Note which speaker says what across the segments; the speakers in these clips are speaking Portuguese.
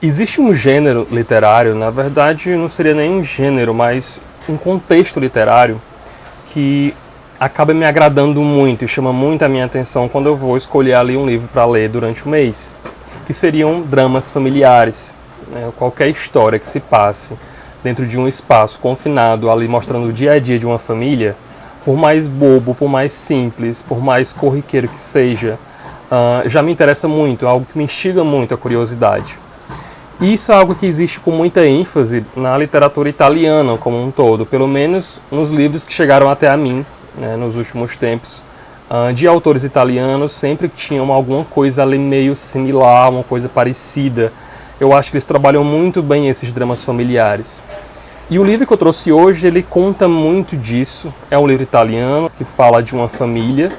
Speaker 1: Existe um gênero literário, na verdade não seria nem um gênero, mas um contexto literário que acaba me agradando muito e chama muito a minha atenção quando eu vou escolher ali um livro para ler durante o mês, que seriam dramas familiares, né? Qualquer história que se passe dentro de um espaço confinado, ali mostrando o dia a dia de uma família, por mais bobo, por mais simples, por mais corriqueiro que seja, já me interessa muito, é algo que me instiga muito a curiosidade. Isso é algo que existe com muita ênfase na literatura italiana como um todo, pelo menos nos livros que chegaram até a mim, né, nos últimos tempos, de autores italianos, sempre tinham alguma coisa ali meio similar, uma coisa parecida. Eu acho que eles trabalham muito bem esses dramas familiares. E o livro que eu trouxe hoje, ele conta muito disso. É um livro italiano que fala de uma família,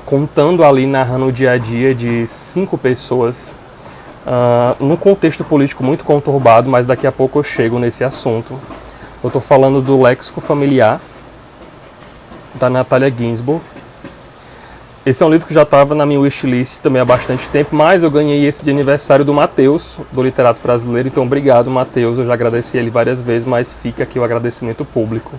Speaker 1: contando ali, narrando o dia a dia de 5 pessoas, num contexto político muito conturbado, mas daqui a pouco eu chego nesse assunto. Eu estou falando do Léxico Familiar, da Natalia Ginzburg. Esse é um livro que já estava na minha wishlist também há bastante tempo, mas eu ganhei esse de aniversário do Matheus, do literato brasileiro, então obrigado, Matheus. Eu já agradeci ele várias vezes, mas fica aqui o agradecimento público.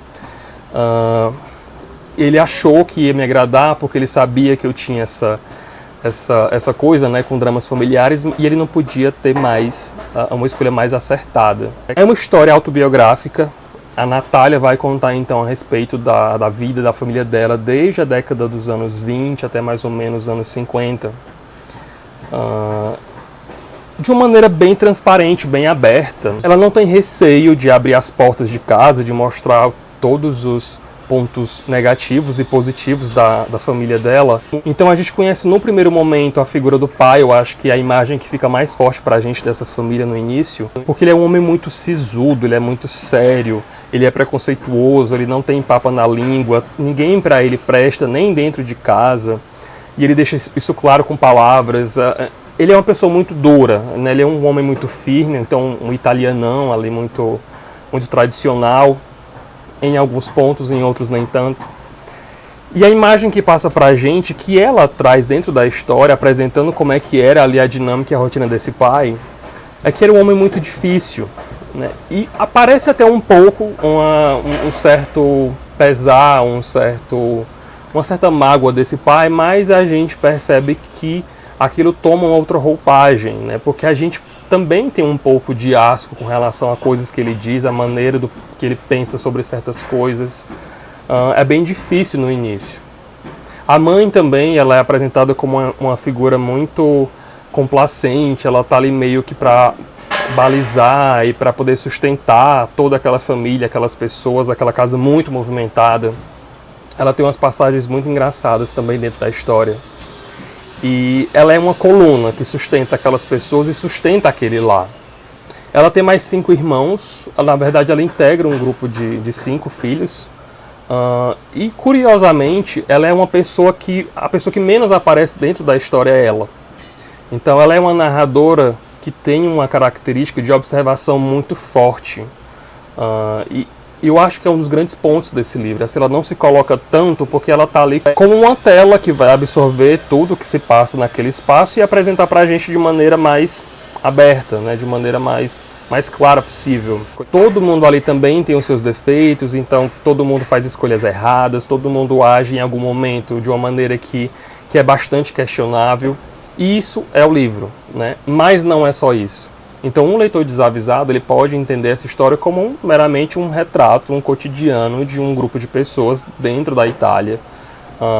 Speaker 1: Ele achou que ia me agradar porque ele sabia que eu tinha essa coisa, né, com dramas familiares, e ele não podia ter mais uma escolha mais acertada. É uma história autobiográfica. A Natália vai contar então a respeito da vida da família dela desde a década dos anos 20 até mais ou menos os anos 50. De uma maneira bem transparente, bem aberta. Ela não tem receio de abrir as portas de casa, de mostrar todos os pontos negativos e positivos da família dela. Então a gente conhece no primeiro momento a figura do pai. Eu acho que é a imagem que fica mais forte pra gente dessa família no início, porque ele é um homem muito sisudo, ele é muito sério, ele é preconceituoso, ele não tem papa na língua, ninguém pra ele presta, nem dentro de casa, e ele deixa isso claro com palavras. Ele é uma pessoa muito dura, né? Ele é um homem muito firme, então um italianão ali muito tradicional, em alguns pontos, em outros nem tanto. E a imagem que passa pra gente, que ela traz dentro da história, apresentando como é que era ali a dinâmica e a rotina desse pai, é que era um homem muito difícil, né? E aparece até um pouco um certo pesar, uma certa mágoa desse pai, mas a gente percebe que aquilo toma uma outra roupagem, né? Porque a gente também tem um pouco de asco com relação a coisas que ele diz, a maneira que ele pensa sobre certas coisas. É bem difícil no início. A mãe também, ela é apresentada como uma figura muito complacente, ela está ali meio que para balizar e para poder sustentar toda aquela família, aquelas pessoas, aquela casa muito movimentada. Ela tem umas passagens muito engraçadas também dentro da história. E ela é uma coluna que sustenta aquelas pessoas e sustenta aquele lá. Ela tem mais 5 irmãos, na verdade ela integra um grupo de 5 filhos. E curiosamente, ela é a pessoa que menos aparece dentro da história é ela. Então ela é uma narradora que tem uma característica de observação muito forte. E eu acho que é um dos grandes pontos desse livro. Ela não se coloca tanto porque ela está ali como uma tela que vai absorver tudo que se passa naquele espaço e apresentar para a gente de maneira mais aberta, né? De maneira mais clara possível. Todo mundo ali também tem os seus defeitos, então todo mundo faz escolhas erradas, todo mundo age em algum momento de uma maneira que é bastante questionável. E isso é o livro, né? Mas não é só isso. Então um leitor desavisado, ele pode entender essa história como meramente um retrato, um cotidiano de um grupo de pessoas dentro da Itália,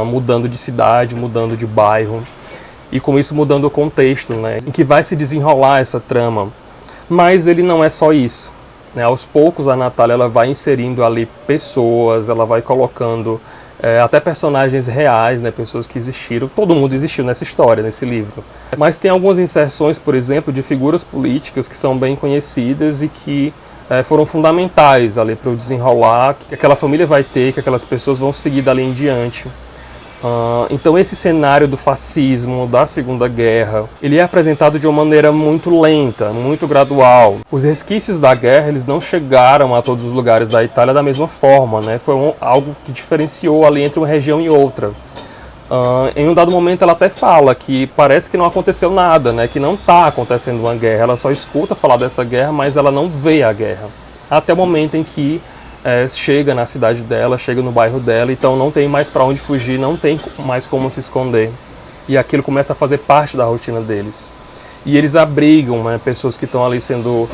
Speaker 1: mudando de cidade, mudando de bairro, e com isso mudando o contexto, né, em que vai se desenrolar essa trama. Mas ele não é só isso, né? Aos poucos a Natália ela vai inserindo ali pessoas, ela vai colocando até personagens reais, né, pessoas que existiram. Todo mundo existiu nessa história, nesse livro. Mas tem algumas inserções, por exemplo, de figuras políticas que são bem conhecidas e que foram fundamentais ali para o desenrolar que aquela família vai ter, que aquelas pessoas vão seguir dali em diante. Então esse cenário do fascismo, da Segunda Guerra, ele é apresentado de uma maneira muito lenta, muito gradual. Os resquícios da guerra, eles não chegaram a todos os lugares da Itália da mesma forma, né? Foi algo que diferenciou ali entre uma região e outra. Em um dado momento ela até fala que parece que não aconteceu nada, né? Que não está acontecendo uma guerra. Ela só escuta falar dessa guerra, mas ela não vê a guerra. Até o momento em que chega na cidade dela, chega no bairro dela, então não tem mais para onde fugir, não tem mais como se esconder. E aquilo começa a fazer parte da rotina deles. E eles abrigam, né, pessoas que estão ali sendo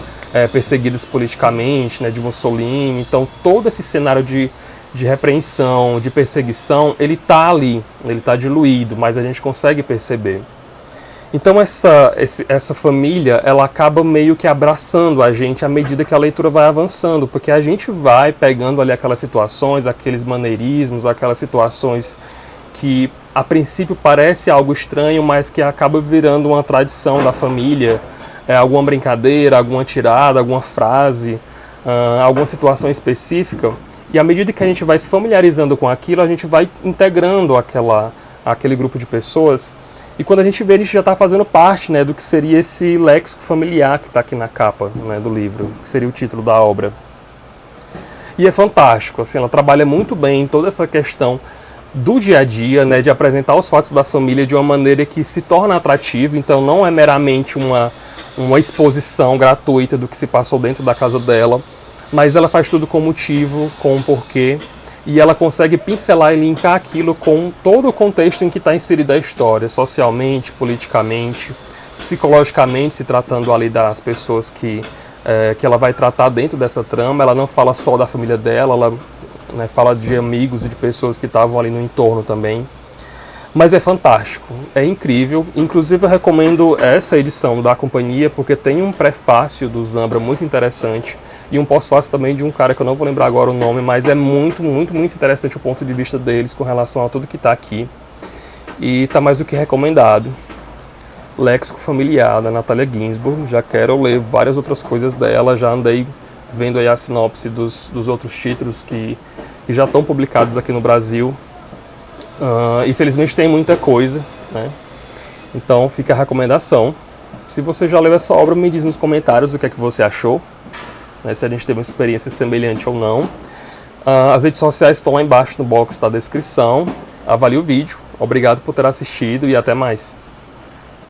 Speaker 1: perseguidas politicamente, né, de Mussolini. Então todo esse cenário de repreensão, de perseguição, ele está ali, ele está diluído, mas a gente consegue perceber. Então essa família, ela acaba meio que abraçando a gente à medida que a leitura vai avançando, porque a gente vai pegando ali aquelas situações, aqueles maneirismos, aquelas situações que a princípio parece algo estranho, mas que acaba virando uma tradição da família, alguma brincadeira, alguma tirada, alguma frase, alguma situação específica. E à medida que a gente vai se familiarizando com aquilo, a gente vai integrando aquele grupo de pessoas. E quando a gente vê, a gente já está fazendo parte, né, do que seria esse léxico familiar que está aqui na capa, né, do livro, que seria o título da obra. E é fantástico, assim, ela trabalha muito bem toda essa questão do dia a dia, né, de apresentar os fatos da família de uma maneira que se torna atrativa. Então não é meramente uma exposição gratuita do que se passou dentro da casa dela, mas ela faz tudo com motivo, com um porquê, e ela consegue pincelar e linkar aquilo com todo o contexto em que está inserida a história, socialmente, politicamente, psicologicamente, se tratando ali das pessoas que ela vai tratar dentro dessa trama. Ela não fala só da família dela, ela, né, fala de amigos e de pessoas que estavam ali no entorno também. Mas é fantástico, é incrível. Inclusive eu recomendo essa edição da companhia, porque tem um prefácio do Zambra muito interessante e um pós-fácio também de um cara que eu não vou lembrar agora o nome, mas é muito, muito, muito interessante o ponto de vista deles com relação a tudo que está aqui. E está mais do que recomendado. Léxico Familiar, da Natalia Ginzburg. Já quero ler várias outras coisas dela, já andei vendo aí a sinopse dos outros títulos que já estão publicados aqui no Brasil. Infelizmente tem muita coisa, né? Então fica a recomendação. Se você já leu essa obra, me diz nos comentários o que é que você achou, né? Se a gente teve uma experiência semelhante ou não. As redes sociais estão lá embaixo no box da descrição. Avalie o vídeo. Obrigado por ter assistido e até mais.